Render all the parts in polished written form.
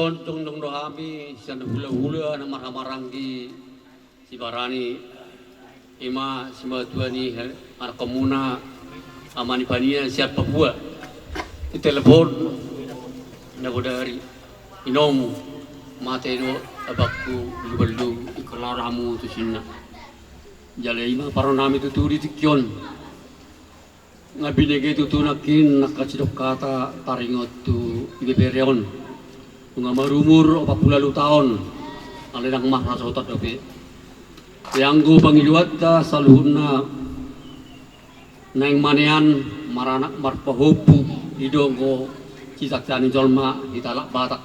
Son tung tung dohami sian hula-hula na marang di si barani ima sima tuani ar komuna amani pania siap Papua di telepon na bodari inomu mate do abakku belum ikolaramu tu sinna jale ima paronami tu turi tikyon ngabinege tu tunakin nakacidok kata taringot tu ibebereon nga marumur 40 tahun alinang mah rasotot dobe yanggo pangiluat ta saluhuna nang manean maranak marpahopu idongo cisaktani jolma ditalak batak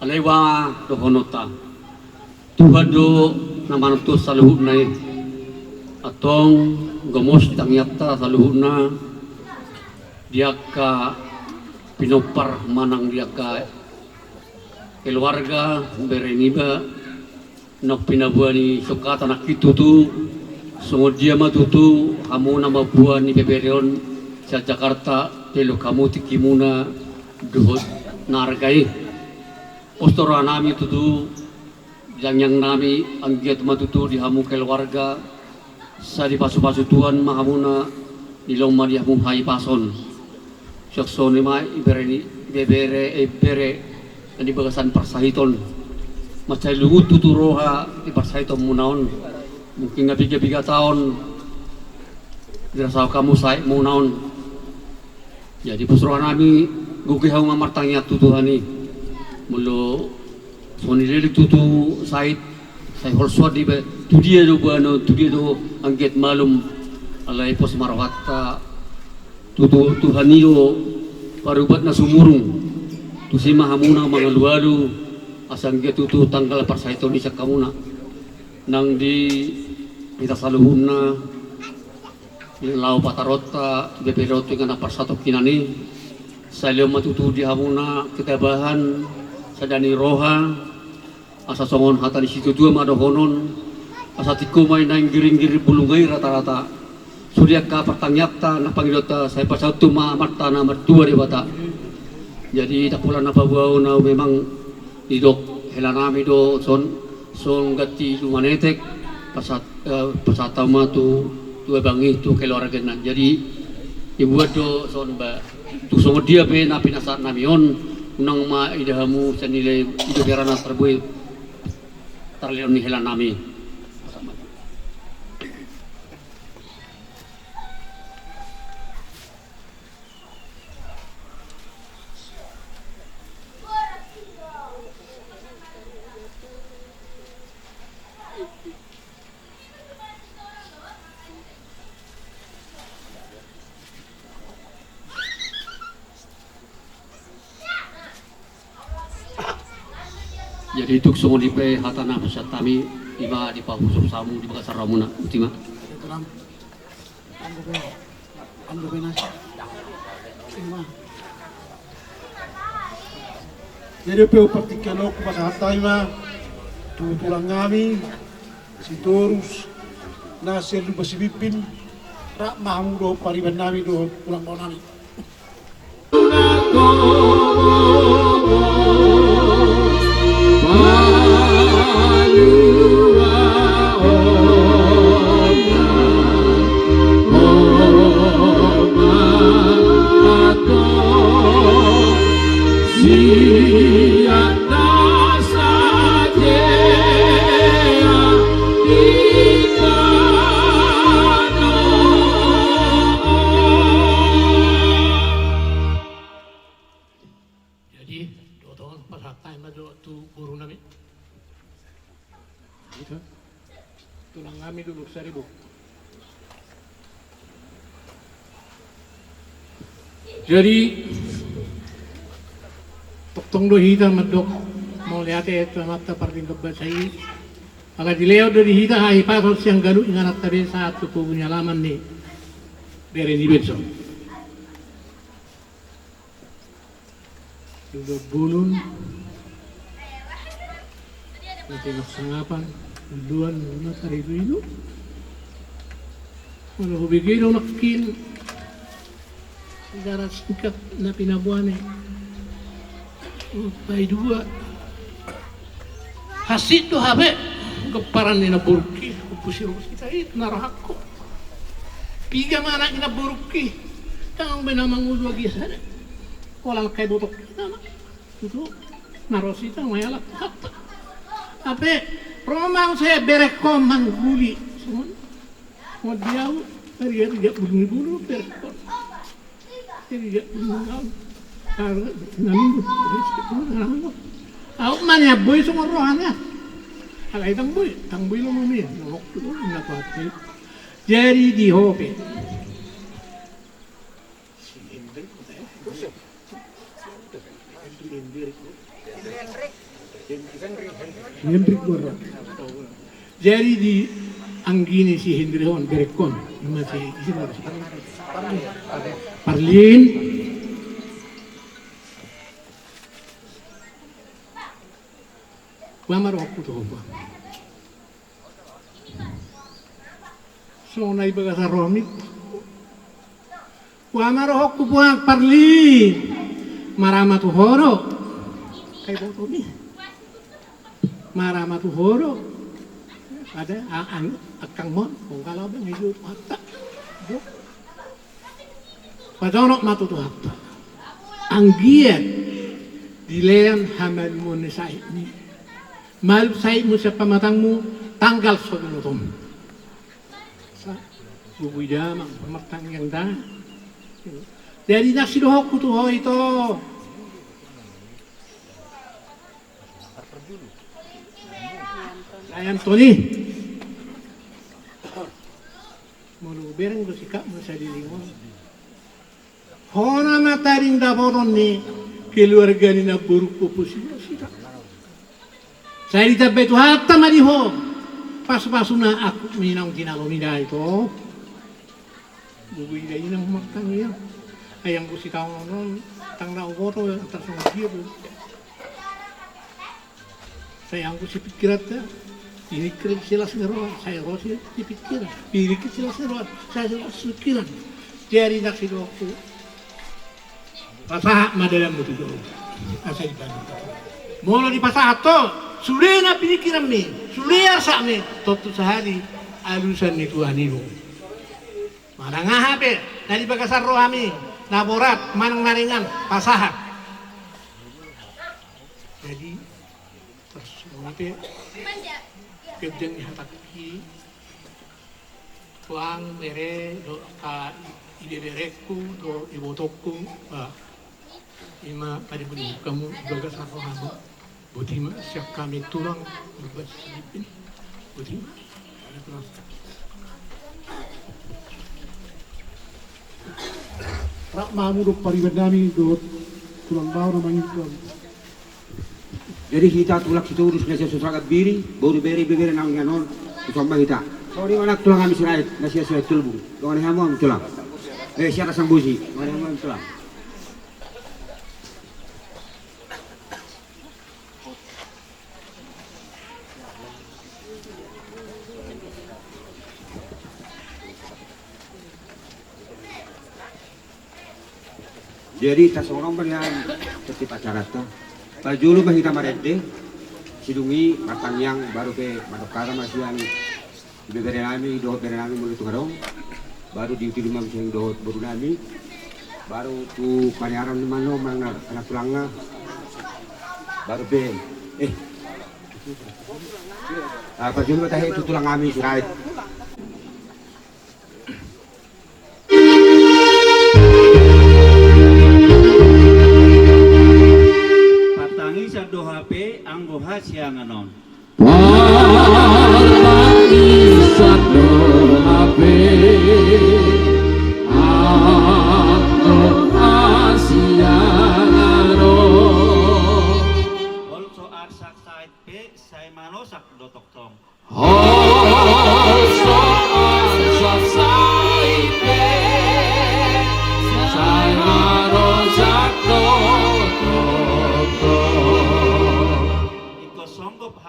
alewa dohonota Tuhan do namanut saluhuna atong gomos tangyata saluhuna diaka pinopar manang diaka keluarga bereniba nok pinabuani sukata nak kitutu sungod dia matutu kamu nama buan ni bebereon sa Jakarta telo kamu tikimuna duhot nargai ostora nami tutu yang nami anggiat matutu di hamu keluarga sa di pasu-pasu tuan mahamuna ilong madiamu hai pason saksoni mai ibereni bebere bere di bagasan persahiton macam lungut tuturoha di persahiton munaon mungkin ngabiga-biga tahun dirasa kamu saya munaon jadi pesuruhan kami gugih hau mamartanya tutuhani mulu soni leli tutu saya holswat di tu dia do buano tu dia do angget malum alai pos marwata tutu tuhani do parubat na sumurung tusima hamuna mga luwalu asang tutu tanggal persaiton isa kamuna nang di kita saluhuna lau patarota beberoto nga naparsato kinani salyo matutu di hamuna kitabahan sadani roha asa songon hata di situ dua madohonon asa tikumay na giring-giring bulungay rata-rata surya ka pertangyata na pangilota saya pasatu marta na martua di bata jadi tak pula napa buau na memang idok helanami do son gati lumanetek pasatama tu bangi tu keluarga na jadi ibuat do son ba tu songo dia be na pinasat namion unang ma idahamu senilai ido berana terbuai terlihat ni helanami jadi itu semua di hatana pesatami iba di pahusuk samu di bakasar ramuna ultima jadi peu partikelok pada hataima tu tulang ngami si torus nasir du basibipin rak mahmudo pariban nami do pulang mau nami tulang kami dulu 1000. Jadi tong do hita madok mau lihat itu mata parting kebasai agak dileo dari hita hai pasal siang galu ingat tadi saat tu punya laman nih dari di beso dulu bulun nanti sengapan duluan na tari itu walau bigay nakin negara singkat na pinabuhan by dua hasit do habe geparan ina burki kupusir kita itu narahako piga mana ina burki tang benamang udu lagi sana kolal kai botok kita itu narosita mayala hatta ape romang saya berekom mangguli semua mau dia dia bulu berekom dia bulu karena namun aku mana boy semua rohannya alay tang boy lo mami ngok tu na pati jadi di hope Hendrik Borra jadi di anggini si Hendrihon berekon masih Parlin Wamar waktu tu apa? So naik bagasa romit. Wamar waktu buang parli, marama tu horo. Kayak bau ni. Marama tu horo. Ada akang mon, kong kalau bang hidup hatta. Padonok matu tu hatta. Anggiat dilean hamal monesai ni. Mal sai mo sa pamatangmu tanggal sa gunutom. Sa bubuyamang pamatang yang da. Dari nasidohok ko to ito. Sayang Tony. Mulu bereng ko sikap mo sa dilingon. Hona mataring daboron ni keluarga ni na buruk po sila. Saya ditabe tu hatta mariho. Pas-pasuna aku minang tinalomida itu. Bubui dai nang makan ya. Ayang ko si taong non tang na ugoto atas ng dia. Saya ko si pikirat ya. Ini kira sila seroan, saya rosi dipikiran. Pilih sila seroan, saya sekiran. Jadi nak si dokter. Pasah madalam betul. Asal dibantu. Mula di pasah to. Sudah na pinikiran mi, sudah sa mi, totu sehari alusan ni Tuhan itu. Mana ngahape, dari bagasar roh kami, naborat, manang naringan, pasahat. Jadi, terus itu, kerjaan hataki, tuang mere, do ka ide bereku, do ibotokku, ima pada beli kamu bagasar roh kamu. Buddhima siap kami tulang berbasilipin Buddhima ada tulang Rak Mahmud paribadami do tulang bawah namanya itu. Jadi kita tulak itu urus nasi susragat biri, baru beri nang nganon, kusomba kita. Sorry anak tulang kami sirait, nasi sirait tulbu. Kawan hamam tulang. Siapa sang busi, kawan hamam tulang. Jadi tas orang berian seperti pacaran tuh. Pajulu bah kita marede, sidungi matang yang baru ke madokara masih yang bebere nami dohot bebere nami mulut karong, baru diuti rumah yang dohot baru nami, baru tu pariaran di mana mana anak tulangnya, baru be, pajulu bah itu tulang kami sirait. Do HP anggo hasya nganon. Partangi satu HP atau Asia nganon. Also arsak sait P saya manosak do toktong. Also arsak sait P saya manosak do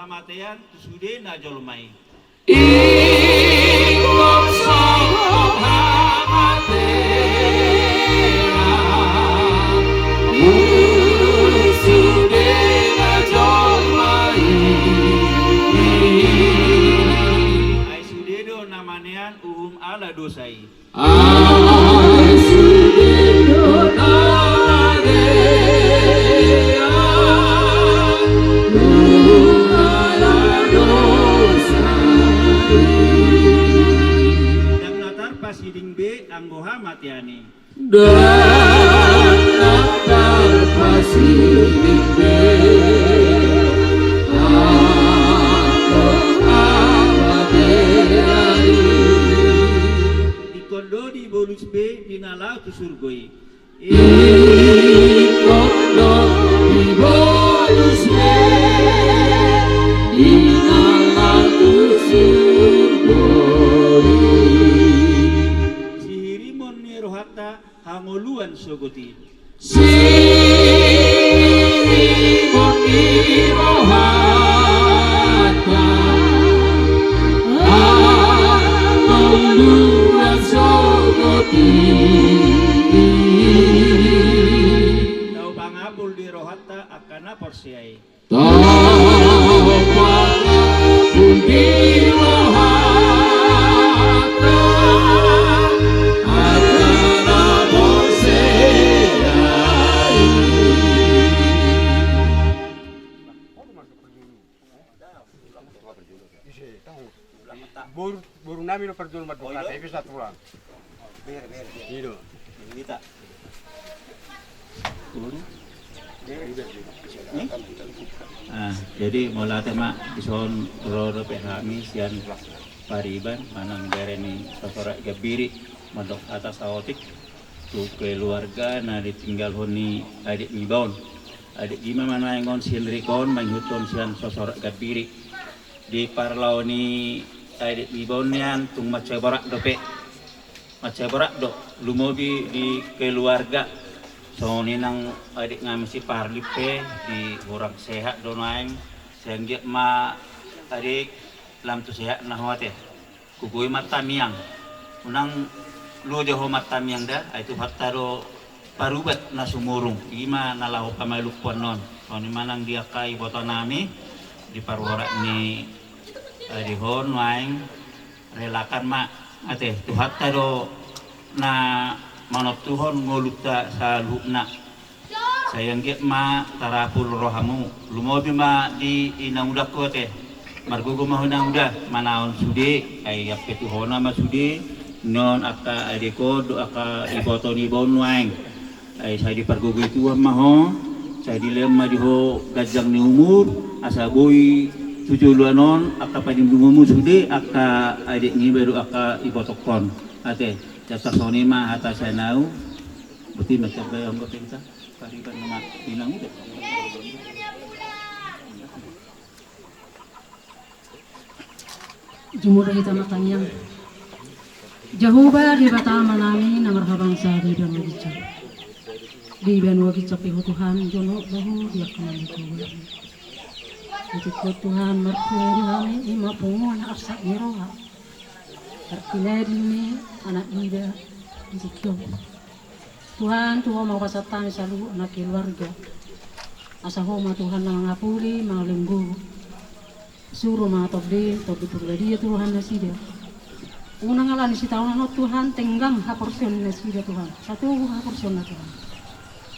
Hamatean sudah na jolmai. Ikut sanggup hamatean sudah na jolmai. ala dosai. Dan natar pasiding B anggoha matiani. Di kondo di bolus B dinalau tu surgoi. Sihirimon ni rohata hangoluan sogoti. Tau pangabul di rohata akana porsiai. Burung nami no perjul mat buka tapi bisa pulang. Hidup. Kita. Jadi mula tema ison roro pehami sian pariban manang bereni sosora gabiri madok atas aotik tu keluarga na ditinggal honi adik ngibon adik gima mana yang ngon sian rikon manghuton sian sosora gabiri di parlauni adik ngibonian tung macai barak dope macai barak do lumobi di keluarga so nang adik ngami si parlipe di orang sehat donaing sehingga ma adik lam tu sehat nah wate kukui mata miang unang lu jauh mata miang dah itu hatta do parubat na sumurung ima nalahu pamaluk ponon so ni manang dia kai botonami di parwara ni adihon waing relakan ma ate tu hatta do na manop tuhon ngolukta sa lukna sayang get ma tarapul rohamu lumobi ma di inaudak ko te margugo mahunang udah manaon sude ay apetuhona ma sude non aka adeko do aka iboto ni bonwaing ay sa di pargugo itu maho sa di lema di ho gajang ni umur asa boy tujuluanon aka padimdungumu sude aka adik ni baru aka ibotokon ate jasa soni mah hata saya nau berarti macam bayang ko pinta pariban nama bilang udah Jumur kita matanyang Jahuba di batama nami namar habangsa di dan wajicap di ben wajicap ihu Tuhan jono bahu dia kenal Tuhan itu Tuhan merkuari nami ima pungun arsak miroha terkileri ini anak ida dikyo Tuhan Tuhan mau pasatan selalu anak keluarga asa homa Tuhan nang ngapuli mau lenggu suruh ma tobdi pribadi Tuhan nasida unang ngalan si tahunan Tuhan tenggang haporsion nasida Tuhan satu haporsion na Tuhan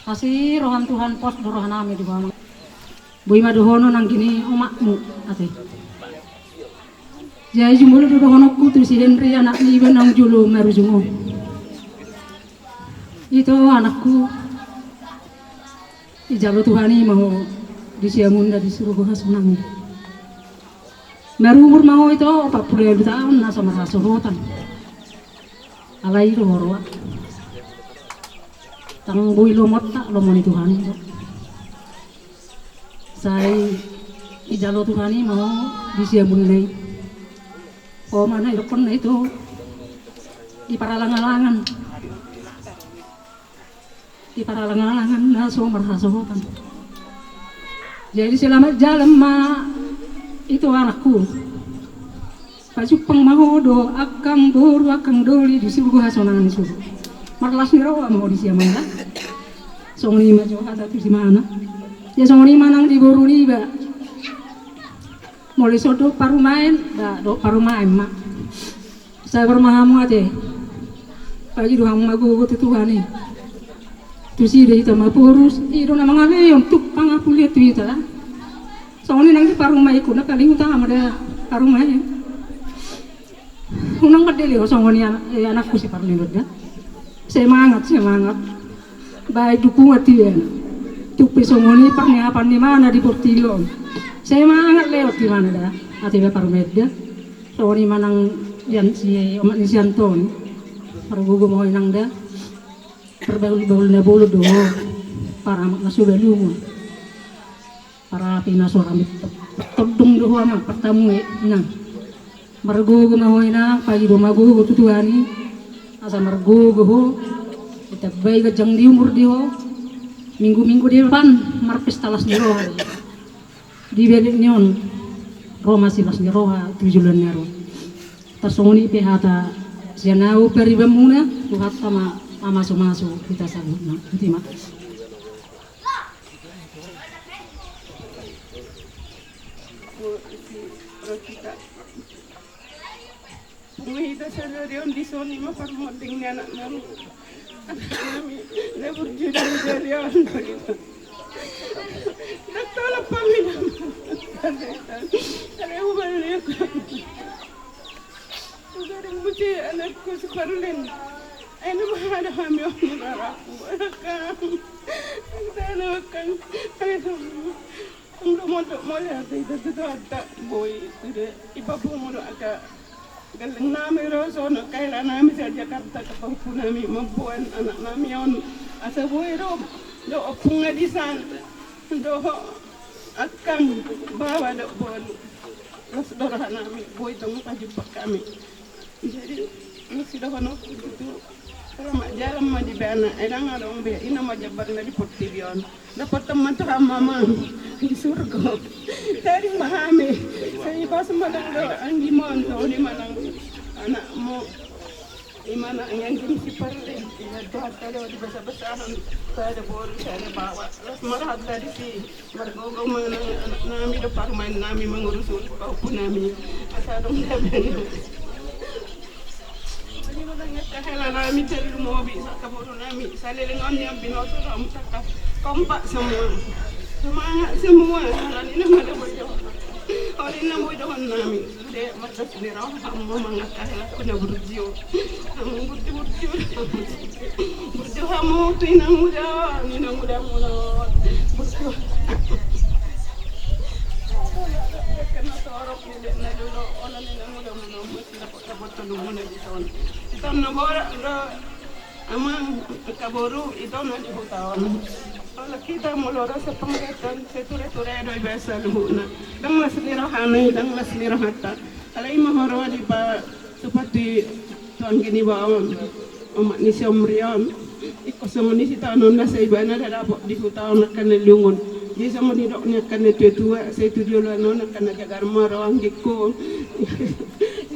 kasih rohan Tuhan pos rohan nami di bawah boy madohono nang gini omakmu ate jadi jumlah dulu honokku tuh si Henry anak ni benang julu merujungu itu anakku ijalo Tuhani mau disiamunda disuruh gua senang merumur mau itu 40 tahun na sama sasurutan alai itu horwa tang bui lomot tak lomoni Tuhani itu saya ijalo Tuhani mau disiamunda oh mana ilpon itu di paralangan-langan langsung merhasokan jadi selamat jalan ma itu anakku pacupang mahodo akang boru akang doli disuruh hasonangan suruh marlas nirawa mau disiaman lah song lima johat itu di mana ya song lima nang di boru liba mulai sodo paru main mak Saya bermahamu aja. Pagi doang magu tu Tuhan ni. Tu si dia itu mapurus. Iro na mga leon tu pangapulit tu itu lah. Soalnya nanti parumai ku nak kali utama ada parumai. Unang kadeli o soalnya anakku si parlindut ya. Semangat. Baik dukung hati ya. Tupi soalnya perniapan di mana di Portillo. Semangat lewat di mana dah. Hati parumai dia. Soalnya manang yan si Omat ni si Anton. Pargugo mo inang dah. Perbaul na bolo do para masubelu mo. Para pinasoramit todong do ama pertamu inang. Margugo mo inang pagi do magugo tutuani. Asa margugo ho. Kita bayi gajang di umur di ho. Minggu-minggu di depan marpes talas di roha. Di belik nyon. Roma silas di roha 7 Januari. Tasoni pehata sianau peribamuna tuhat sama masuk kita sabut na intima. Kita sadari on di soni ma parmoting ni anak namu. Kami lebur juda dari on begitu. Nak tolak pamina. Ada ubah dia. Sekarang mesti anakku sekarang. Ano ba ada kami ang naraku? Ang kan ang lumoto mo lahat ito at boy ito iba po mo aka galing namin roso no kailan namin sa Jakarta kapag po namin mabuan anak namin yun asa boy ro do pungadisan do akang bawa do bon las dorahan namin boy itong kajupak kami jadi masih dah kono itu kalau jalan mah di bana, edang ada orang be, ina mah jabar di Portillo, dapat teman tu mama di surga. Tadi mahami, saya pas madang do anggi mon tu di mana anak mo, di mana yang gini si perle, ya tuh kalau di besar-besaran saya ada bor, saya ada bawa, las marah dari si margogo mana nami depan main nami mengurus kau pun nami, asal dong nami. Kahela nami cari rumah bi saka bodoh nami salilingan yang binoso ram saka kompak semangat semua dan ini ada bodoh orang ini bodoh nami de mata sendiri kamu mangat kahela punya burjio kamu burjio kamu tu inang muda burjio kena torok ni na dulu orang inang muda mesti dapat tolong mana di tahun ito nabora amang kaboru ito na di hutawan. Kalau kita melora sa pangkatan, sa ture-ture doy besa luhuna. Dang lasliro hanay, dang lasliro hata. Alay mahoro di pa supati tuan gini baon. Omak ni si omrion. Iko sa ni si tanon na sa iba na dadapot di hutawan na kanilungon. Di sa manidok niya kanitutua sa itudiolo na kanajagar maro ang giko.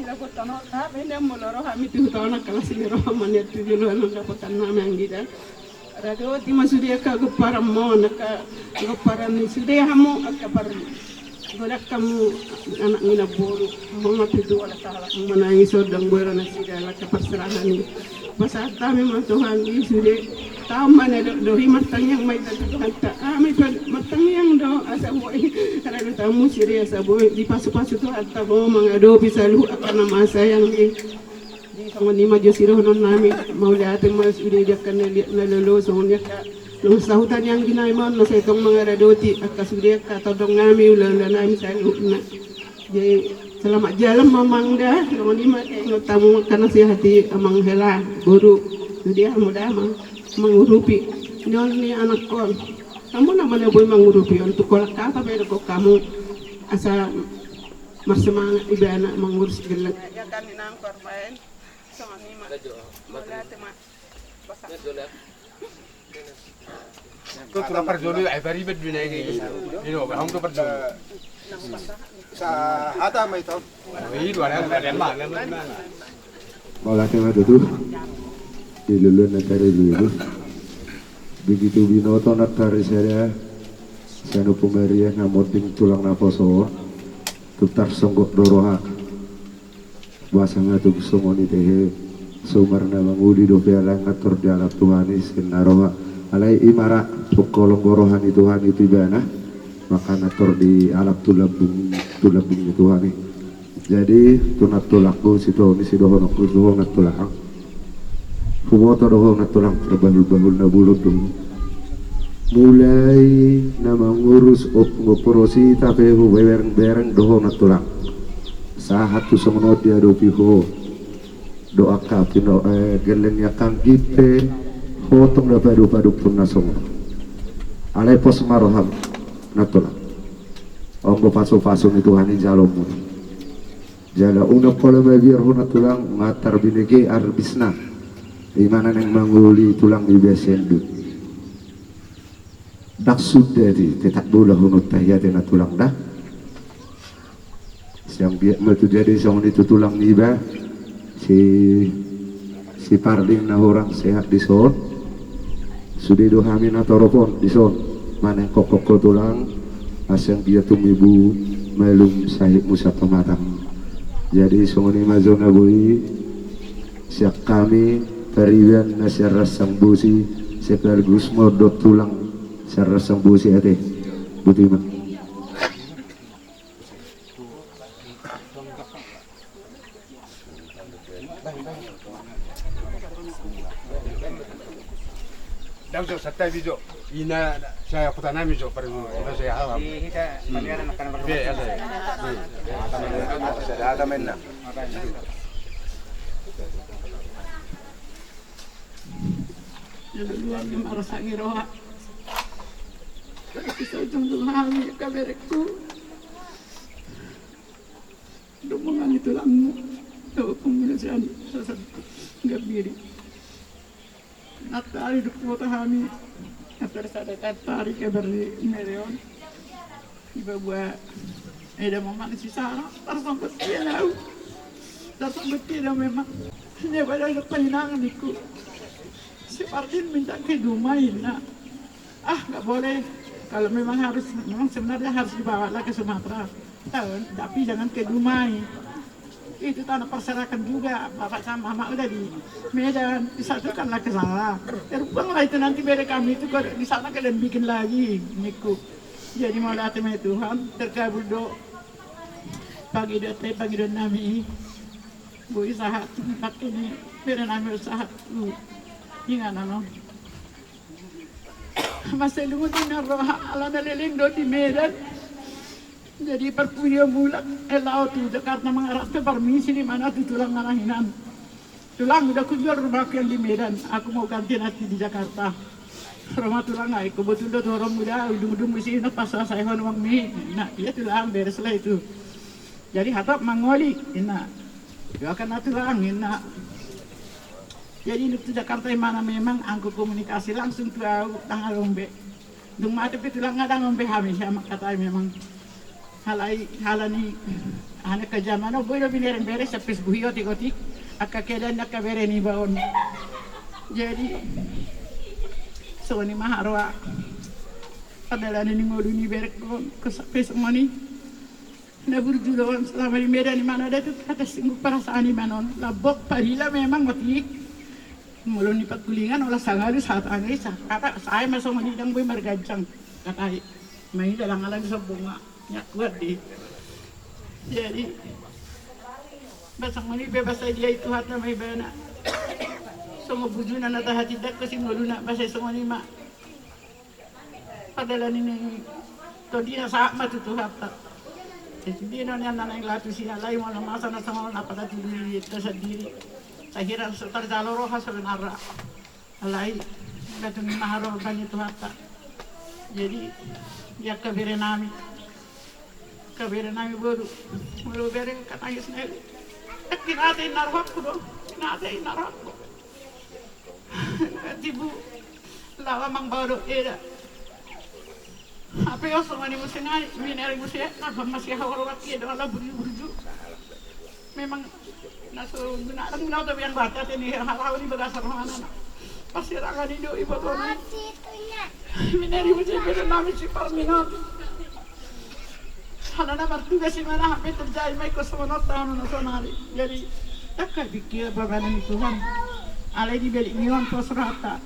Dapat tanah, tapi dia meloroh kami tu tanah kelas ini roh mana tu dulu anu dapat tanah yang kita. Radio ti masudia ka guparam mo naka guparam ni sudia hamu akapar. Golak kamu anak ngina boru, mo mapidu ala taala manangi sodang boero na sida la kapar serahan ni. Basa kami man Tuhan ni sudia tahu mana do himatang yang mai Tuhan ta. Ami matang yang do asa boy. Karena tamu siri asa boy di pasu-pasu tu hatta bo mangado bisa lu akan masa yang di sama ni maju siro non nami mau lihat mas udah dia kan lolo soalnya nung sahutan yang ginay mo na sa itong mga radoti at kasudia katodong nami ulang nami sa na jadi selamat jalan mamangda nung lima kayak tamu karena si hati amang hela guru dia muda mengurupi ni anak ko kamu namanya boy mengurupi untuk kolak apa beda kok kamu asa bersemangat ibu anak mengurus gelap ya kan nang korban sama ni mah boleh tema Kau tu lapar dulu, bari bed bina ini. Ini apa? Hong tu pergi. Sa ada mai tau. Ini dua ada mana? Malah tema tu. Dilulun negara dulu. Begitu binoto negara saya. Sanu pemarian namoting tulang naposo. Tutar songgok doroha. Bahasa ngatuk sumoni tehe sumarna mangudi do piala ngatur di alap Tuhani sinaroha alai imara pukolong gorohani Tuhani tibana maka ngatur di alap tulabung Tuhani. Jadi tunat tulaku situ ni sidohon aku dohon natulakang fumoto dohon natulang terbahul-bahul na bulut dulu mulai nama ngurus ngoporosi tapi bereng dohon natulang sahat tu semenot dia do piho doa kapino gelen yakang gipe hotong da padu pun nasong alai pos maroham natulang ombo paso ni Tuhan jalomu jala una pola biar hona tulang matar binege arbisna imana neng manguli tulang di besendu dak sudah di tetak bola hunut tahiyatena tulang dah siang biak metu jadi sama itu tulang niba si parling na orang sehat di son sudah dohamin atau ropon di son mana kokok tulang asyang dia tumibu melum sahib musa pematang jadi sunguni mazona bui siap kami periwan nasyar rasang busi sekaligus modot tulang sarasang busi ate butiman Daujo satai bijo ina saya kutana bijo pada dulu ina saya awam kita malian akan berbeda ya ada menna Duluan yang marasa ngiroha bisa ujung hami kaberekku dumungan itu langmu tuh kemudian sesat nggak biri natali duk kota hami atar sadar tari kaberi merion iba buat ada momen si Sarah tersambut dia lau tersambut dia memang hanya pada kehilangan iku si Pardin minta ke Dumain nak nggak boleh kalau memang sebenarnya harus dibawa lah ke Sumatera tapi jangan ke Dumai itu tanah perserakan juga bapak sama mama udah di Medan disatukanlah ke sana terbanglah itu nanti beda kami itu kalau di sana kalian bikin lagi niku jadi mau latih Tuhan terkabul do pagi do nami bu isahat tempat ini beda nami usahat ingat no masih lumutun na roha ala naliling do di Medan jadi perpunya bulan elau tu Jakarta mengarah ke permisi di mana tu tulang ngarahinan tulang udah kujual rumahku yang di Medan aku mau ganti nanti di Jakarta rumah tulang aku betul tuh orang muda ujung-ujung di sini pas saya uang mie nah dia tulang beres lah itu jadi hatap mangoli ina ya kan tulang ina jadi untuk Jakarta yang mana memang aku komunikasi langsung tahu tanggal lombe dung mati tulang ngadang lombe habis sama kata memang halani anak kejaman oh boleh binerin beres sepes buhio tikotik keadaan nak bere ni baon jadi so ni maharwa adalah ni ngodu ni bere ko sepes mani na burjudoan selama di Medan di mana ada tu kata singgup perasaan di manon labok parila memang mati mulun lipat kulingan olah sangali saat angin kata saya masuk menidang boy margajang kata main dalam alam sebunga ya kuat di jadi basang mani bebas dia itu hati mai bana semua bujunan atau hati dak kasi ngoluna basa semua ni mak padahal ini to dia sama tu hata jadi dia nanya nanya latu sih alai malam masa na sama na pada diri tersendiri saya sekitar jalur roha sebenarnya alai latu ni maharo banyak tu hata jadi ya keberenami baru bere katanya sendiri kinate narhakku dong kinate narhakku tibu lawa mang baru era apa yang sama ni mesti ngai minari mesti apa masih hawar wakil dalam burju memang naso guna tapi yang baca ini hal-hal ini berdasar mana pasti rakan itu ibu tuh minari mesti beda nama si Parminat Hala na martuga si mana hampir terjadi may ko sumunod tahun na sonari. Jadi takkan pikir bagaimana ni Tuhan. Alai di balik niwan pos rata,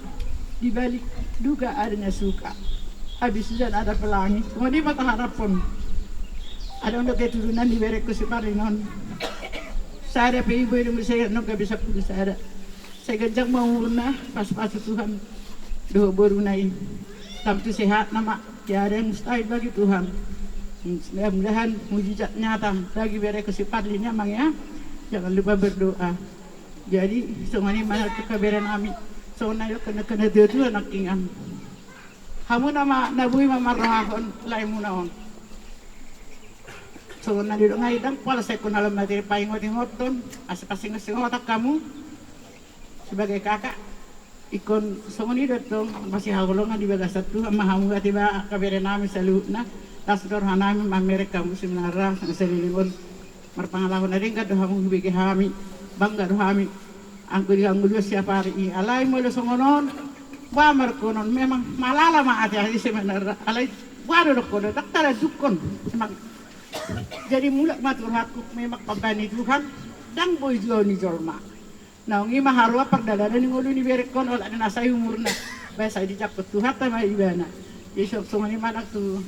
di balik duga adanya suka. Habis hujan ada pelangi. Kemudian mata harapon. Ada untuk keturunan di balik ko si Parinon. Saya ada ibu yang saya nggak bisa putus saya. Saya gajang mau na pas Tuhan. Doa berunai. Tapi sehat nama tiada yang mustahil bagi Tuhan. Mudah-mudahan mujizat nyata bagi mereka sifatnya mang ya. Jangan lupa berdoa. Jadi semuanya mana kekabaran amin. Soalnya kena dua nak ingat. Kamu nama nabui mamarahon lain munaon. Soalnya di dong aidang pala saya kenal materi paingot-ingot don. Asing-asing otak kamu sebagai kakak. Ikon songoni datong masih hawlongan di bagas satu ama hamu tiba kabere nami saluna tas dor hanami mamereka musim narah selilibon marpangalahon ading ka hamu bigi hami bangga do hami angku di angku siapa hari alai mo songonon wa markonon memang malala ma ati hari sebenarnya alai waduh do kodo daktara dukon memang jadi mulak matur hakku memang pambani Tuhan dang boy joni jorma. Nah, ngi maharwa perdalanan ni ngulu ni berekon olah na nasa umurna. Baya di jakot Tuhan ta mai ibana. Yesok sumani manak tu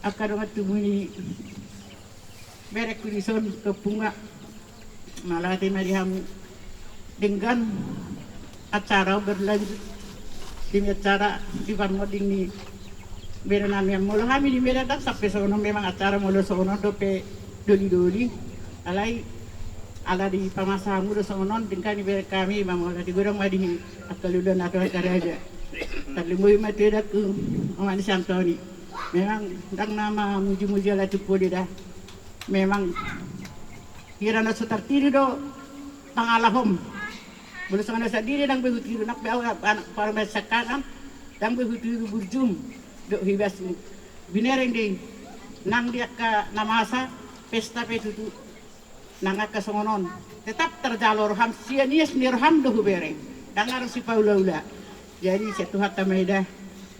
akadong atu muni berek kulison ke punga malati mariham dengan acara berlanjut di acara di Farmoding ni berenami mulu kami di Medan sampai sono memang acara mulu sono dope doli-doli alai ala di pamasahan udah sonon tingkah ni berek kami mamola di gudang madi akaludan atau karaja tapi mau mati dah ke aman santoni memang dang nama muji-muji ala tupu dah memang kira na sutar tiri do pangalahom boleh sana sadiri dang behuti nak bawa anak para masakan dang behuti burjum do hibas binereng ding nang dia ka namasa pesta petutu nangak kesongonon tetap terjalur ham sianias nirham dohu bereng dangar si paula-ula jadi setuhat tameda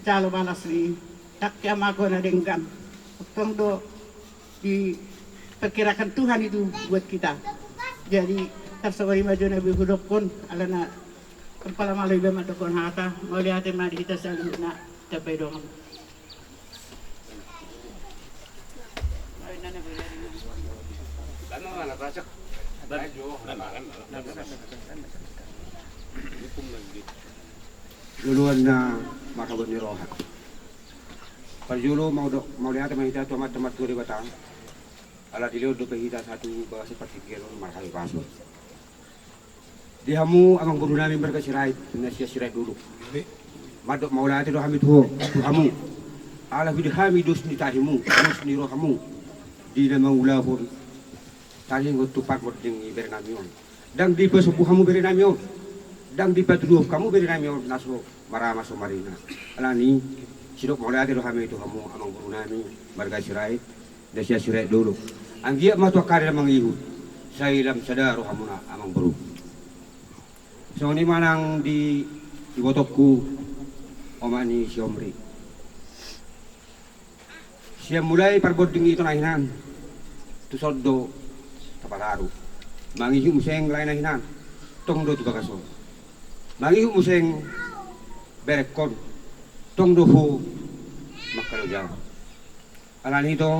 calo balas ni tak kiamago na denggam utong do diperkirakan Tuhan itu buat kita jadi tersawari maju nabi hudokon alana kepala malai bema dokon hata melihat mari kita saluna capai dong. Luluan na makabot ni Rohat. Parjulo mau lihat teman kita tu amat kuri batang. Ala dilihat do pehita satu bawa seperti kilo marhai pasu. Dihamu amang guru nami berkasirai nasi sirai dulu. Madok mau lihat do hami tu hamu. Ala bidhami dos ni tahimu dos ni rohamu. Di nama ulah pun. Tadi ngutupak berding berenamion. Dang di pesubuh kamu berenamion. Dang di patruh kamu berenamion naso marah masuk marina. Alani sidok mau lihat rohami itu kamu amang guru nami berkasirai nasi sirai dulu. Anggia matu karya mangihu. Saya ilam sadar rohamu na amang guru. So ni manang di botokku omani si Omri. Siya mulai perboding itu nahinan. Tu sodo tapalaru. Mangihu museng lain nahinan. Tong do tu bagaso. Mangihu museng berekon. Tong do hu makalo jauh. Alan itu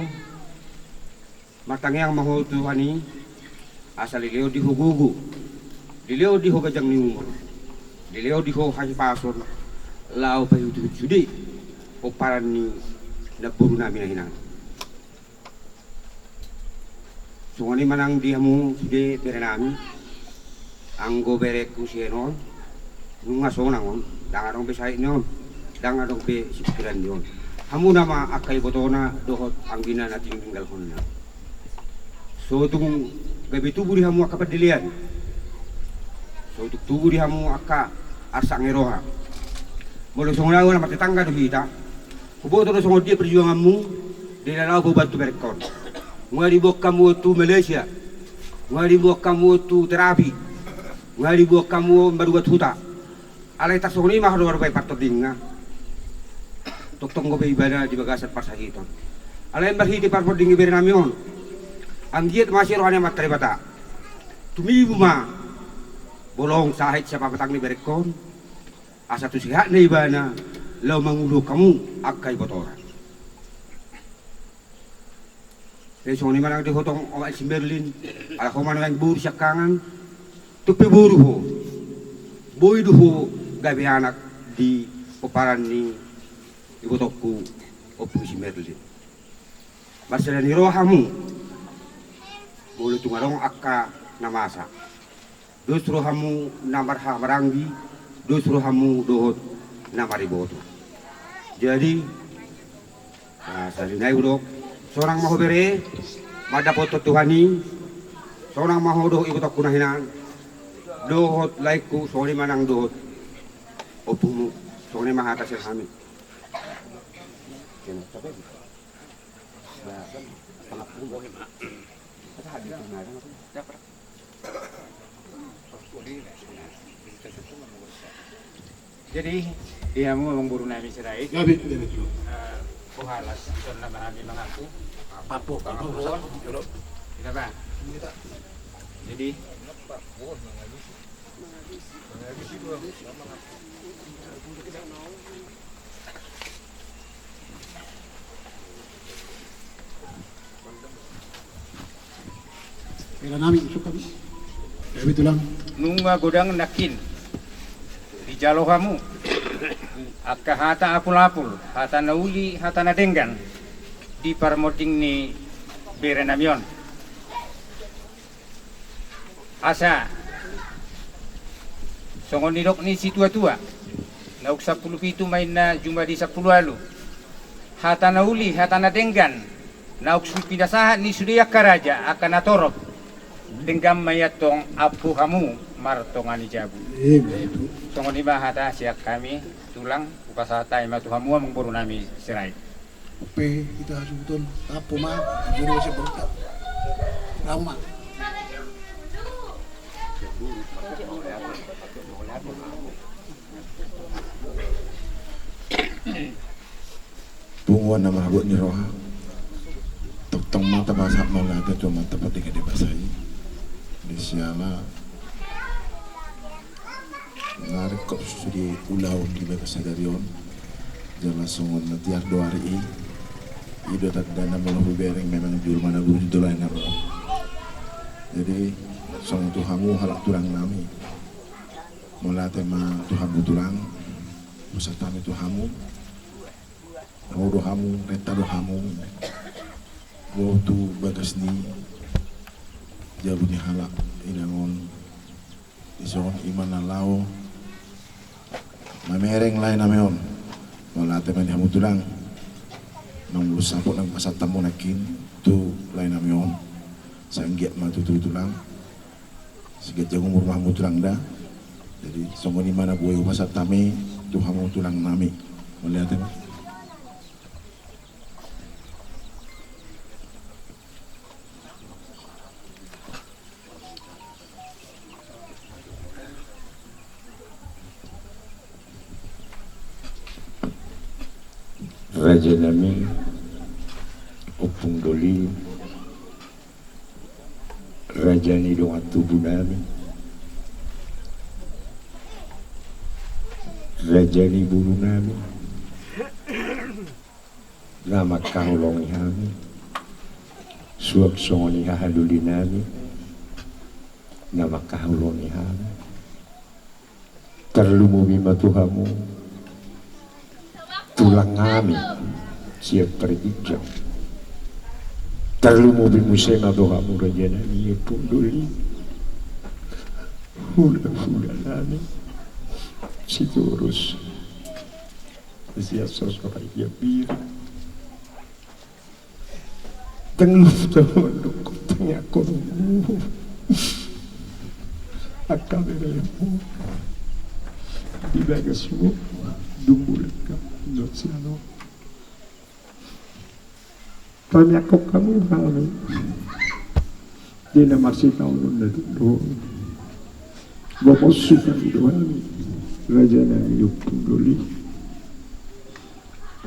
matang yang mahu tuhani asal ileo di hugugu. Dileo di ho gajang ni umur. Dileo di ho haji pasor. Lau payu tu judi. O paran ni na buru namin nahinan. So ngani manang dihamu sude berenami anggo berek kusienon nunga sonangon dangarong be sai non dangarong be sikiran yon hamu nama akai botona dohot anggina na tinggal honna so tung gabi tubuh dihamu akapat dilian so tubuh dihamu aka asang eroha boleh songaw na matetangga do hita kuboto do songod dia perjuanganmu di lalau batu berekon. Ngari buat kamu tu Malaysia, ngari buat kamu tu terapi, ngari buat kamu baru buat huta. Alai tak soni mah luar baik patut dingna. Tok tong gobe ibadah di bagasan pasahiton. Alain bahiti parpor dingi beri namion. Anggiat masih rohani materi bata. Tumi buma. Bolong sahit siapa petang ni berekon. Asa tu sihat ni ibana. Lau mangulu kamu akai botoran. Resong ni manang dihotong awak si Berlin. Ala ko manang buru siya kangan. Tupi buru ho. Boy duho gabi anak di oparan ni ibu tokku opu si Merlin. Masalah ni rohamu boleh tungarong akka namasa. Dos rohamu namarha maranggi, dos rohamu dohot namariboto. Jadi sari nai udok seorang maho bere madapot Tuhani, seorang maho doh ibu tokku nahinan. Dohot laiku sore manang dohot opumu sore mahata sirhami. Jadi dia mau memburu nami serai. Gabi. Puhalas don na marami mengaku. Papo. Kita ba? Jadi Kailan namin suka. Gabi ito lang. nunga godang nakin di jalo kamu akka hata apul apul hata nauli hata nadenggan di parmoting ni berenamion asa songon nidok ni si tua-tua nauk 10 itu main na jumpa di 10 lalu hata nauli hata nadenggan nauk pindasahan ni sudia karaja akan natorop denggam mayatong apu kamu martongani jabu songon iba hata siak kami tulang upasata ima tuhamu mengburu nami serai Upe kita betul. Tapo ma. Juro siya berkat. Rama. Bunguan na mahabot ni Roha. Tuktong mata basak malaga tu mata pati ka dibasay. Di siyala. Narik ko sudi ulaw di ba kasagaryon. Jala sungon na tiyak do hari ido tagda na mula hubereng memang juru mana bulu dolay na Roha. Jadi song tuhamu halak tulang nami. Mula tema tuhamu tulang. Musa tami tuhamu. Mau dohamu, renta dohamu, mau tu bagas ni, jabu ni halak inangon, ison iman nalao, mamereng lain nameon, malah teman hamu tulang, nang lusapot nang pasat tamu nakin, tu lain nameon, sanggiat matu tu tulang, sigat jagung rumah hamu tulang dah, jadi songon iman abu ayu pasat tame, tu hamu tulang nami, melihat teman. Raja nami Opung Doli Raja ni doang tubuh nami Raja ni bulu nami Nama kahulongi kami Suak songoni hahaduli nami Nama kahulongi kami Terlumumi matuhamu tulang kami siap terhijau terlalu mobil musema dohamu raja nami pun duli hula nami si turus siap sosok ya bir tengluh tahun tengah korumu akaberemu di bagasmu dumbulkan Dosiano Panyakop kamu kami Dina masih kau nunda dulu Bapak suka doani Raja nami yupun doli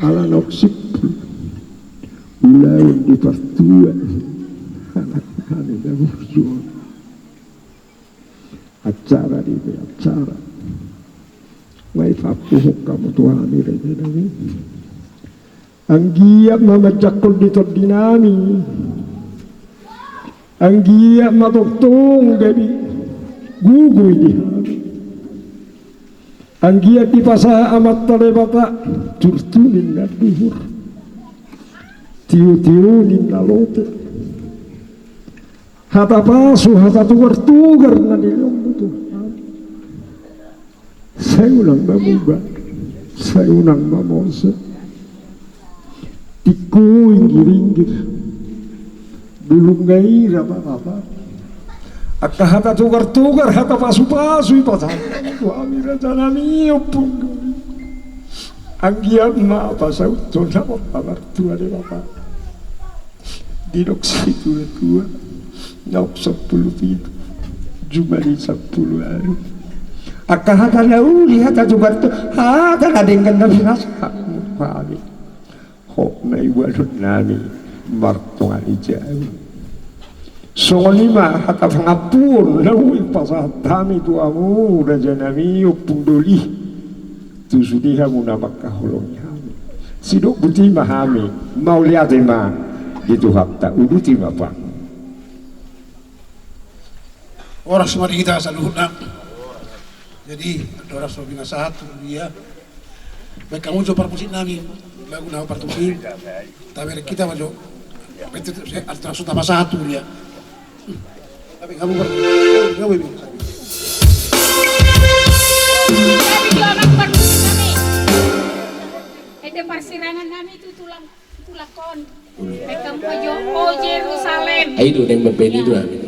Ala noksip Ula tahun di pertua anak-anak dah berjuang acara di acara mai fapuh kamu Tuhan ini rejenami anggiat mamajakul di tordinami anggiat matoktung gabi gugui di anggiat di pasah amat talebata turtunin na duhur tiu-tiunin na lote hata pasu hata tugar-tugar na nilong Tuhan saya ulang mamuga saya ulang mamosa tikuing giringgir belum gaira apa-apa akka hata tugar-tugar hata pasu-pasu ipatahan suami raja nami opung anggiat ma apa sautun apa kabar tua de bapak didok situ tua nok 10 itu jumali 10 hari akka hata lauli hata tugar hata kadengkan na binasa kami hok na iwadot nami martongan ijau Songonima hata pangapur lawi pasatami tu amu raja nami opundoli tu sudiha muna makahulong hami sidok buti mahami mau lihat ma gitu hafta uduti apa Orang semua kita saluhna. Jadi ada orang suami nasihat dia. Baik kamu coba perpusin nami lagu nama pertusin. Tapi kita maju. Itu artinya sudah masa satu dia. Tapi kamu berpusin kamu ini. Jadi orang perpusin kami. Itu persirangan kami itu tulang kon. Baik kamu maju oh Yerusalem. Ayo yang berbeda itu amin.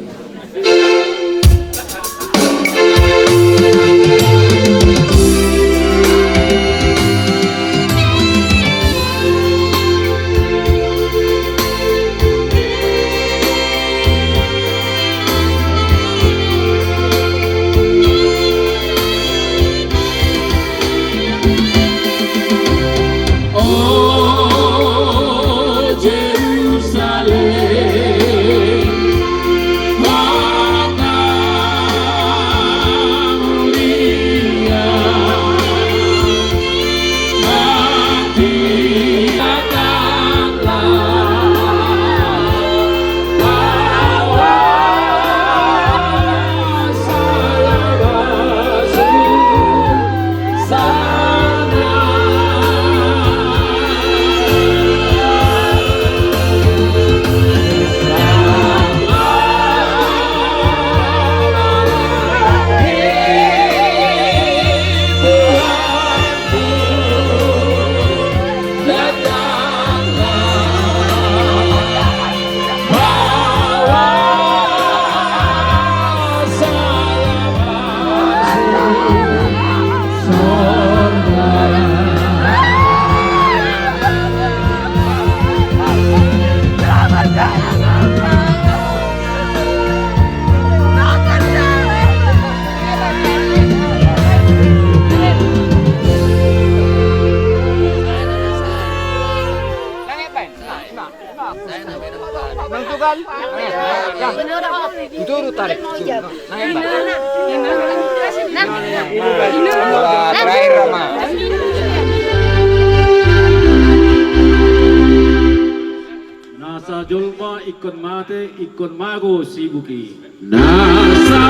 Nasa julma ikon mate ikon mago sibuki. Nasa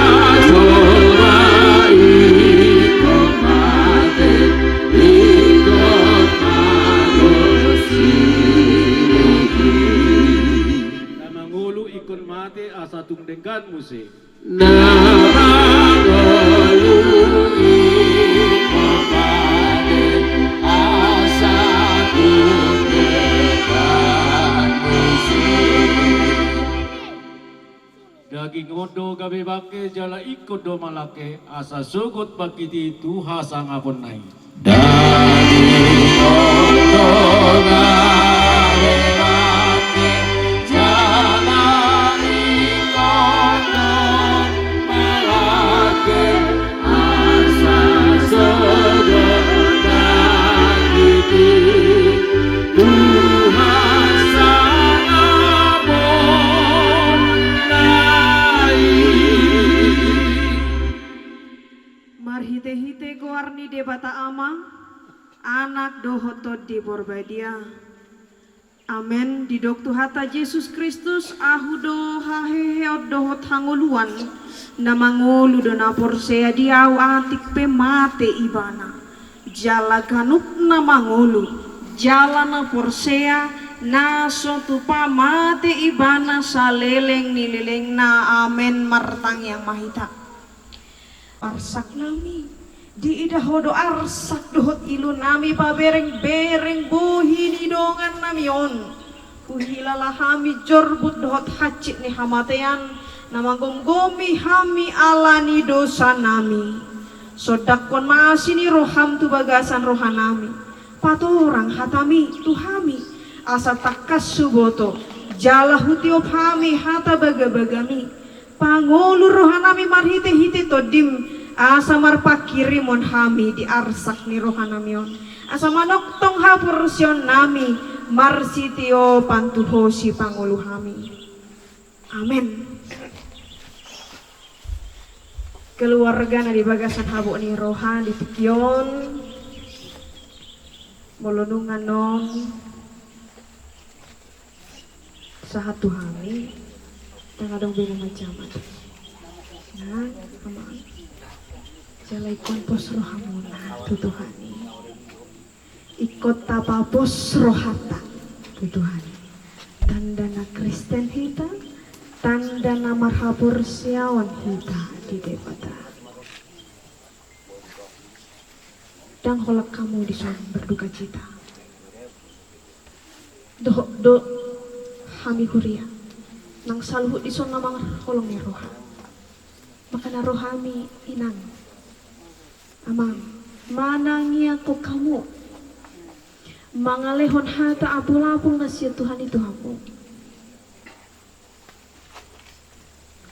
julma ikon mate ikon mago sibuki. Namangulu ikon mate asa tungdengkan musik. Namangulu ikon mate asa tungdengkan musik. Daging odo gabe bake jala ikut do malake asa sugut pakiti tuha sangapon nai. Daging odo gabe bake jala ikut do malake asa sugut pakiti tuha sangapon hite goarni debata ama anak dohoto di borbadia. Amen. Di doktu hata Yesus Kristus ahudo haheheot dohot hanguluan na mangulu do na porsea diaw atik pe mate ibana. Jala ganup na mangulu jala na porsea na sotupa mate ibana sa leleng nileleng na amen martang yang mahita. Arsak nami di idahodo arsak dohot ilu nami pabereng bereng bohi ni dongan nami on kuhilala hami jorbut dohot hacit ni hamatean namagom gomi hami alani dosa nami sodakon masih ni roham tu bagasan rohanami patorang hatami tuhami asa takas suboto jala hutiop hami hata baga-bagami pangulu rohanami marhite hite todim asa marpakirimon hami di arsak ni rohanamion asa manoktong hapursion nami marsitio pantuhosi pangulu hami. Amen. Keluarga na di bagasan habo ni rohan di tikyon molonungan non sahatu hami tangadong bina macam nah aman jalai kompos rohamuna tutuhani ikot tapapos rohata tutuhani tandana Kristen hita tandana marhabur siawan hita di debata dan holak kamu di sana berduka cita do hami huria nang saluhut di sana mang holongnya roha makana rohami inang amang manangi aku kamu mangalehon hata abul-abul nasihat Tuhan itu kamu.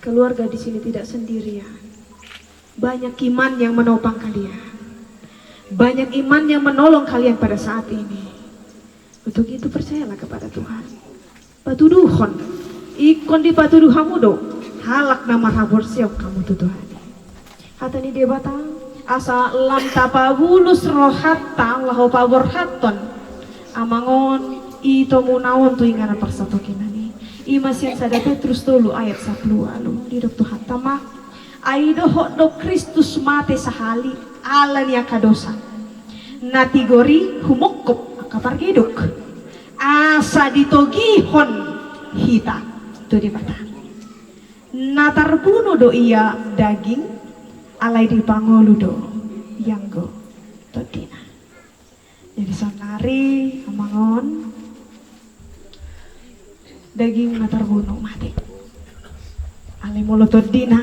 Keluarga di sini tidak sendirian. Banyak iman yang menopang kalian. Banyak iman yang menolong kalian pada saat ini. Untuk itu percayalah kepada Tuhan. Patuduhon ikon di patuduhamu do halak nama rabor siok kamu tu Tuhan. Hata ni dia batang asa lam tapabulus rohatta lahu pabor haton amangon ito munaon tu ingana persato kinani imasyan sada Petrus dulu ayat 10 alu di doktu hatama aido do Kristus mate sahali ala niya kadosa natigori humokop akapargidok asa ditogihon hita tu di mata natarbuno do iya daging alai di pangoludo yanggo todina jadi sonari amangon daging natar bunuh mati alai molo todina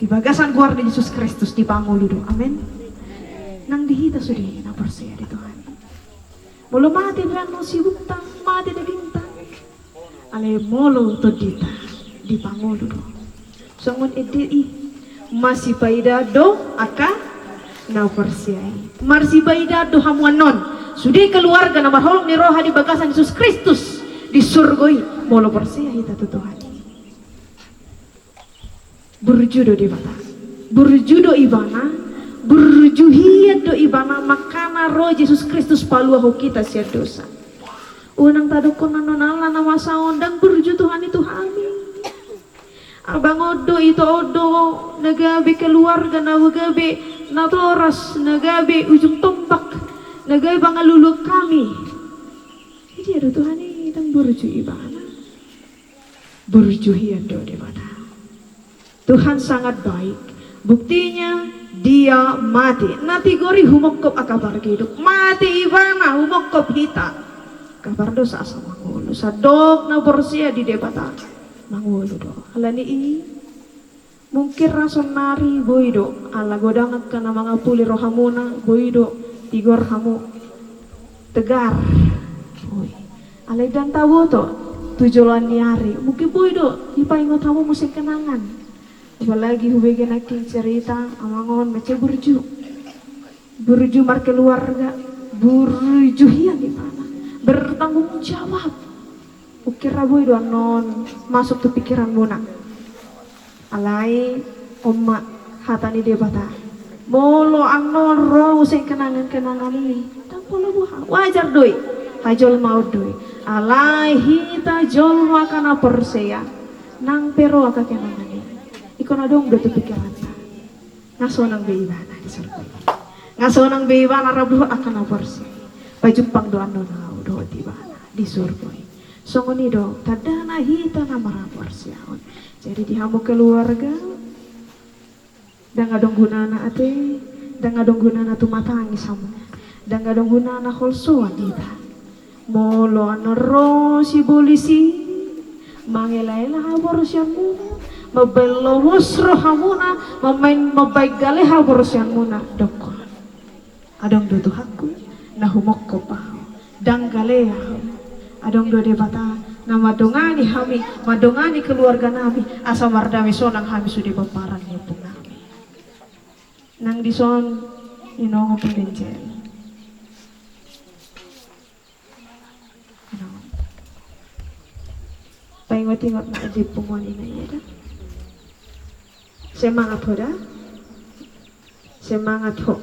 di bagasan guarda Yesus Kristus di pangoludo amen nang dihita sudi na persia di Tuhan molo mati bilang no sibuk tang mati daging tang alai molo todita di pangoludo songon edei masih paida do aka na persiai marsi paida do hamuanon sudi keluarga na marholong ni roha di bagasan Yesus Kristus di surgoi molo persiai tatu Tuhan berjudo di mata berjudo ibana berjuhiat do ibana makana roh Yesus Kristus paluaho kita sia dosa unang tadukon nanonala na masa ondang berju Tuhan itu hami abang odo itu odo nagabe keluarga na wagabe na toras nagabe ujung tombak nagabe bangaluluk kami jadi ada Tuhan ini tang burju ibana burju hiado di mana Tuhan sangat baik buktinya dia mati nati gori humokop akabar hidup mati ibana humokop hita kabar dosa sama ngulu sadok na borsia di debata mangulu do alani i mungkin rason nari boido ala godangat kana mga puli rohamuna boido tigor hamu tegar boy alay dan tawo to tujuan niari mungkin boido ipaingot hamu musik kenangan apalagi hubege naking cerita amangon mace burju mar keluarga burju hian di mana bertanggung jawab ukira boy doan non masuk tuh pikiran muna alai omma hatani debata Molo anon ro sing kenangan-kenangan ini. Tak polo buha. Wajar doi. Hajol mau doi. Alaihi tajol wakana persea. Nang pero aka kenangan ini. Iko na dong betul pikiran ta. Ngaso nang beibana di surga. Ngaso nang beibana rabduh akan perse. Pajumpang doan donau do tibana di surga. Songoni do tadana hita nama perseaon. Jadi dihamu keluarga. Dan ngadong gunana ate, dan ngadong gunana tumatangi samu, dan ngadong gunana holsoan kita. Molo anoro si polisi, mangelaila habor siamu, mabelo wusro hamuna, mabaik gale habor siamuna doko. Adong do tuhaku, nahumok ko pa, dang gale adong do debata. Nama dongani hami, madongani keluarga nami, asa mardami sonang hami sudah beparan itu nami. Nang dison inong pembencel. Paingot-ingot na di pumuan ina iya. Semangat ho da. Semangat ho.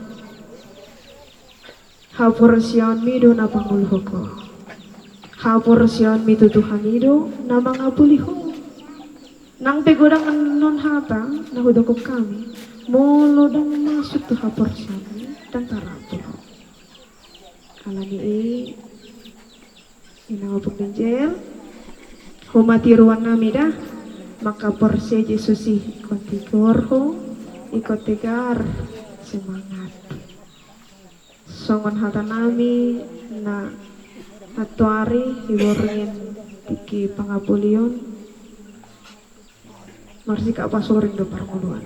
Haporsion mi do na panguluho ko. Haporsion mi tutuhan ido na mga puliho. Nang pegodang non hatang na hudokop kami. Molo dang masuk tuh haporsion dan tarapur. Alani ina pembenjel. Humati ruang nami dah. Maka porse Yesusi konti korho ikut tegar semangat. Songon hata nami na atuari hiborin tiki pangapulion. Marsi ka pasoring do parmuluan.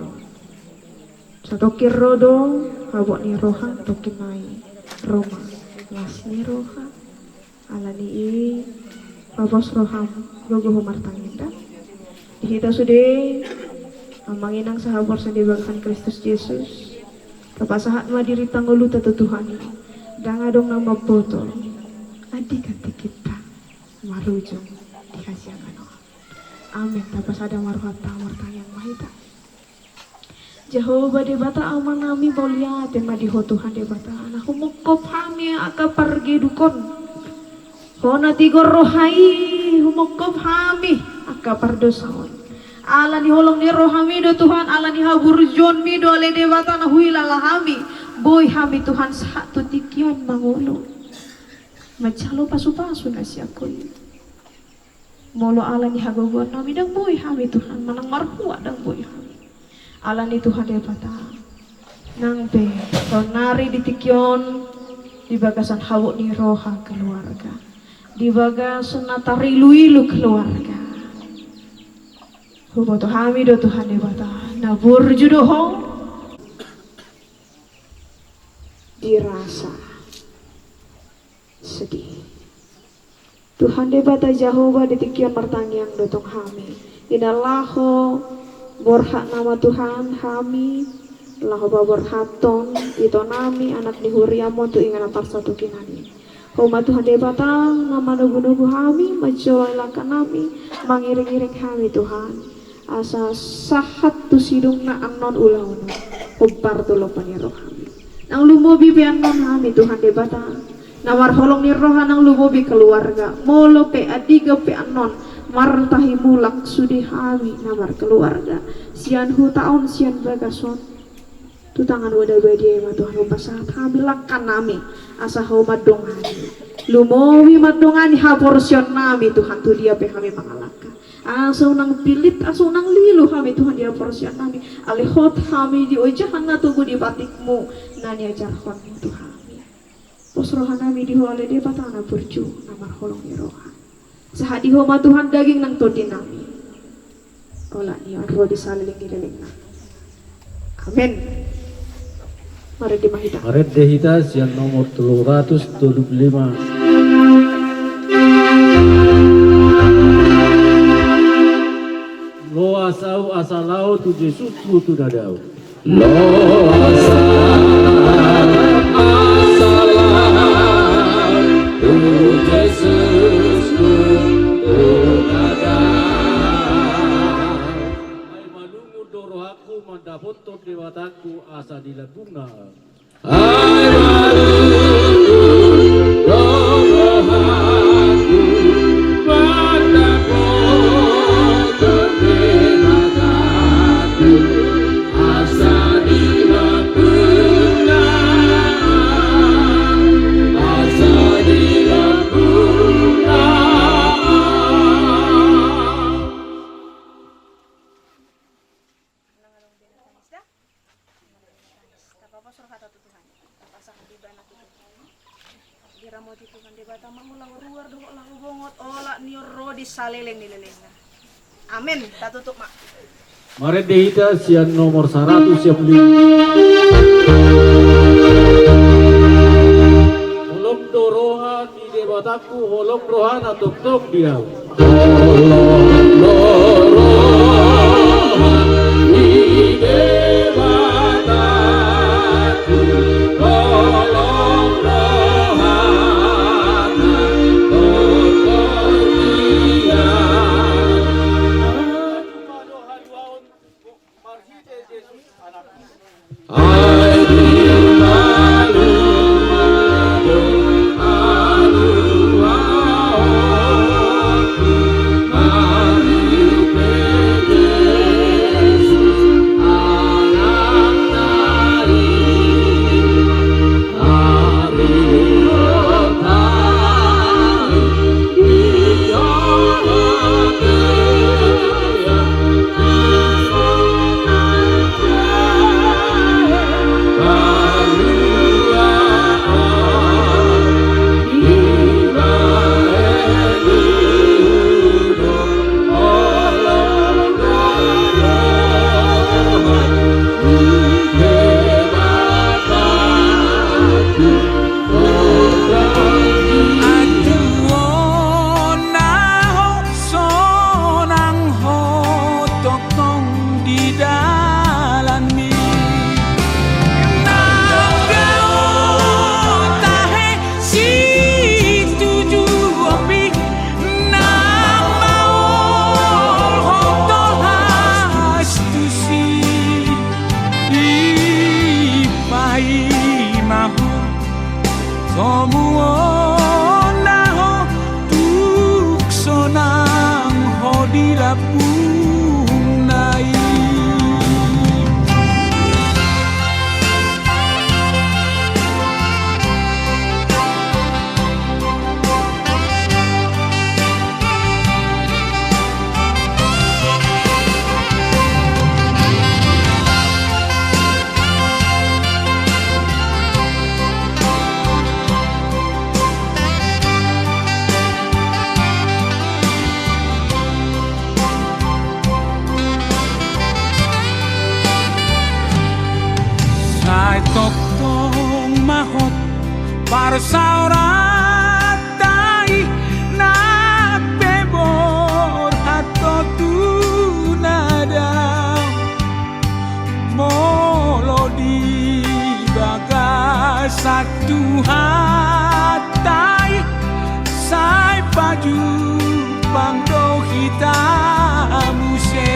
Satokir rodo habok ni roha tokin mai Roma las ni roha alani i babos roham gogo martanginda kita sudah amanginang sahabor sendiri Kristus Yesus kapasahat madiri tanggulu tatu Tuhan dangadong nama botol adik kita marujung dikasih ano amin tapasada marhata martanyang mahita Jehovah debata aman nami bolia tema di Tuhan debata anak humukop hami aka pergi dukon hona tigor rohai humukop hami aka pardosaon ala ni holong ni rohami do Tuhan ala ni haburjon mi do ale debata na huilala hami boy hami Tuhan satu tikion mangulo macalo pasu-pasu na siya koy molo ala ni hagogon nami dang boy hami Tuhan manang marhua dang boy hami Alan itu hade pata nang pe nari di tikyon di bagasan hawuk ni roha keluarga di bagasan natari luilu keluarga huboto hami do Tuhan de pata nabur judoho dirasa sedih Tuhan de pata Jehovah di tikyon martangyang dotong hami inalaho borhak nama Tuhan kami lah berhaton itu nami anak ni huriamon tu ingat apar satu kinani Homa Tuhan debatang nama nugu-nugu kami majoilakan nami mangiring-iring kami Tuhan asa sahat tu sidung na anon ulang ubar tu lopan roh kami nang lumobi pe anon kami Tuhan debatang namar holong ni roha nang lumobi keluarga molo pe adiga pe anon martahi mulak sudi hami namar keluarga sian hu taon sian bagason tu tangan wadah badi ma Tuhan pasahat hami lakan nami asa hau madongani lumowi madongani ha porsion nami Tuhan tu dia pe kami mangalaka asa unang pilit asa unang lilu kami Tuhan dia porsion nami alihot kami di ojahan na tugu di batikmu nani ajarhon Tuhan pos rohan nami di hole di patana burju namar holong ni rohan sahadi homa Tuhan daging nang todi nami ola ni arro di saliling na amin mari dimahita Maret Dehitas yang nomor 375 Lo asau asalau tu Yesus tu dadau Lo asalau tu Yesus tu dadau Ai malungu dorohak aku mendapuntut dewataku asa dilaguna. Amin, tak tutup mak. Mari dihita sian nomor 100 siap beli. Holong dorohan di dewataku, holong rohan atau tok dia. Holong dorohan di dewataku, holong rohan atau tok dia. Parsaurat-tai na pebor hato tunada molo di bagas satu hatai sai paju pangdo hitam muse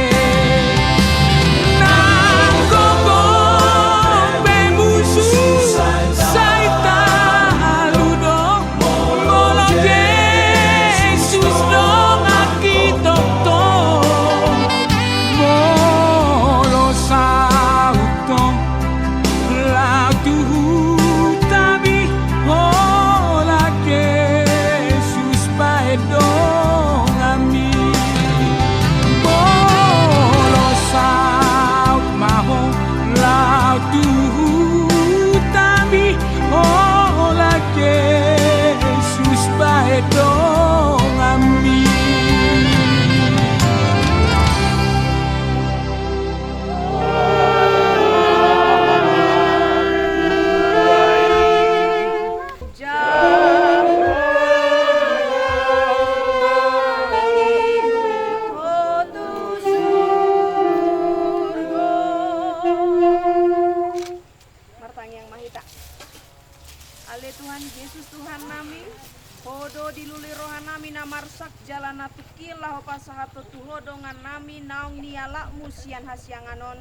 Pasahato tuho dongan nami naong niala musian hasyanganon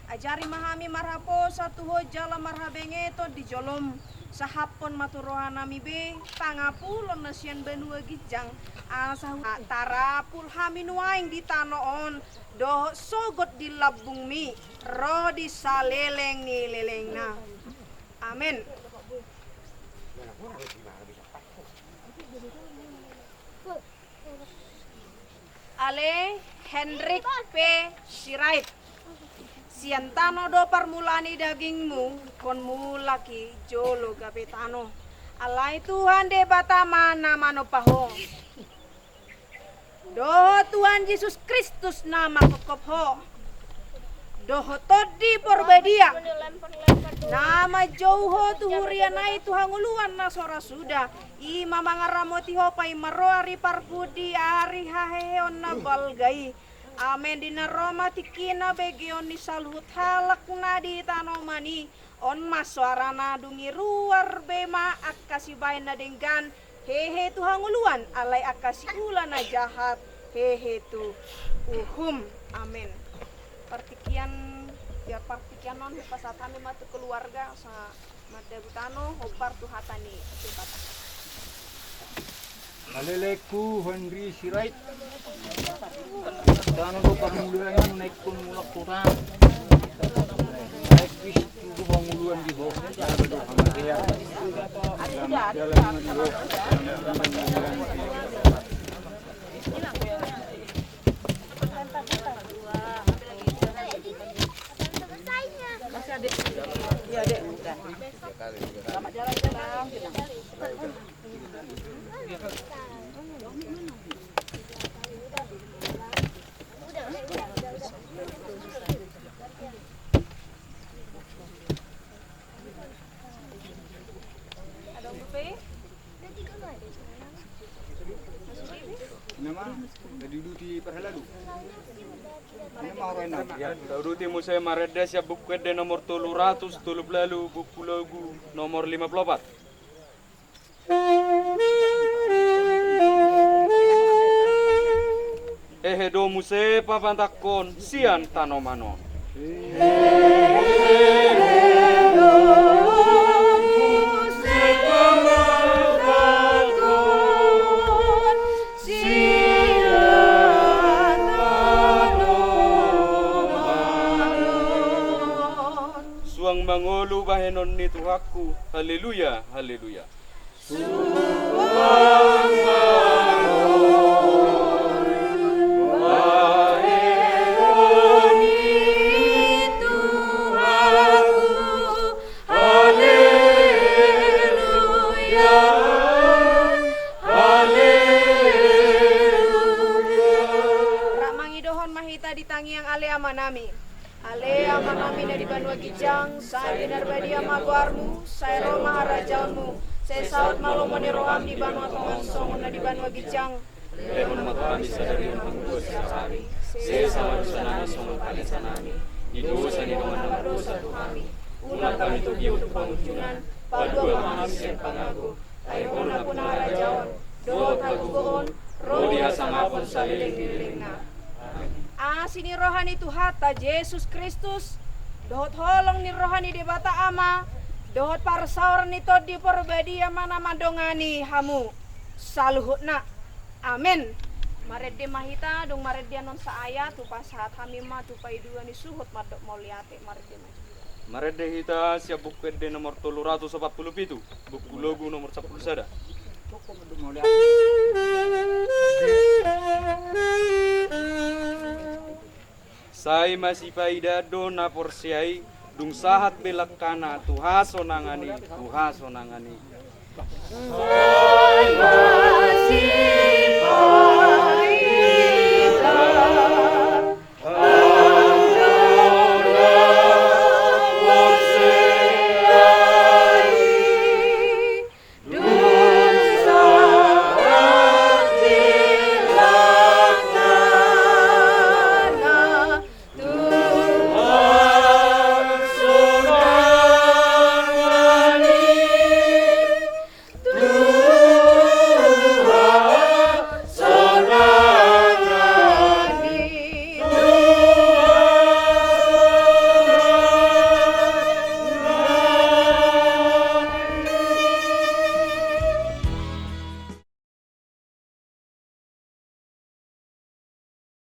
Ajari mahami marhapo satu ho jala marhabengeto di jolom sahapon maturohanami be pangapulon nasian benua gijang asahu tarapul haminuaing di tanoon doh sogot di labung mi roh di saleleng ni lelengna. Amin. Ale Hendrik P. Sirait siantano do permulani dagingmu kon mulaki jolo gapetano alai Tuhan de batama nama no paho doh Tuhan Yesus Kristus nama kokopho doh todi porbedia nama jauho tuhurianai tuhanguluan na sora sudah ima mangaramoti hopai maroari parpudi ari haheon na balgai. Amen dina Roma tikina begion ni salhut halak na di tanomani on mas suarana dungi ruar bema akasi bain na denggan hehe tuhanguluan alai akasi ulan na jahat hehe tu uhum. Amen. Partikian biar partikian non pasatami matu keluarga sa madebutano hopar tuhatani cepata. Aleleku Henry Sirait. Dano do panguluan naik pun mulak kurang. Naik bis itu panguluan di bawah. Masih ada. Iya, Dek. Selamat jalan-jalan. Ya, Daruti Musai Maredes ya buku de nomor 300 tulub lalu buku lagu nomor 54. Do Musai papantakon sian tanomano. Suang mangolu bahenon ni Tuhaku. Haleluya, haleluya. Suang amanami. Ale amanami dari Banua Gijang, saya benar badia maguarmu, saya Roma harajaunmu, saya saut malu roham di Banua Tuhan song di Banua Gijang. Lemon makami sadari manggus sari, saya sama sanana song kali sanani, di dosa ni mana dosa Tuhami, ulah kami tu biu pengunjungan, padua mahami sen pangagu, ayo puna puna harajaun, doa kagugoon, rodi asamapun salileng-lilengna. Sini rohani Tuhata Yesus Kristus dohot holong ni rohani di bata ama dohot parsaur ni tod di porbadia mana mandongani hamu saluhutna amin maredde mahita dong maredde non saaya tu pasat hamima tu paidua ni suhut madok moliate maredde maredde hita siap buku de nomor 347 buku logo nomor 10 sada Sai masih paida dona porsiai dung sahat belak kana Tuha sonangani Tuha sonangani. Sai masih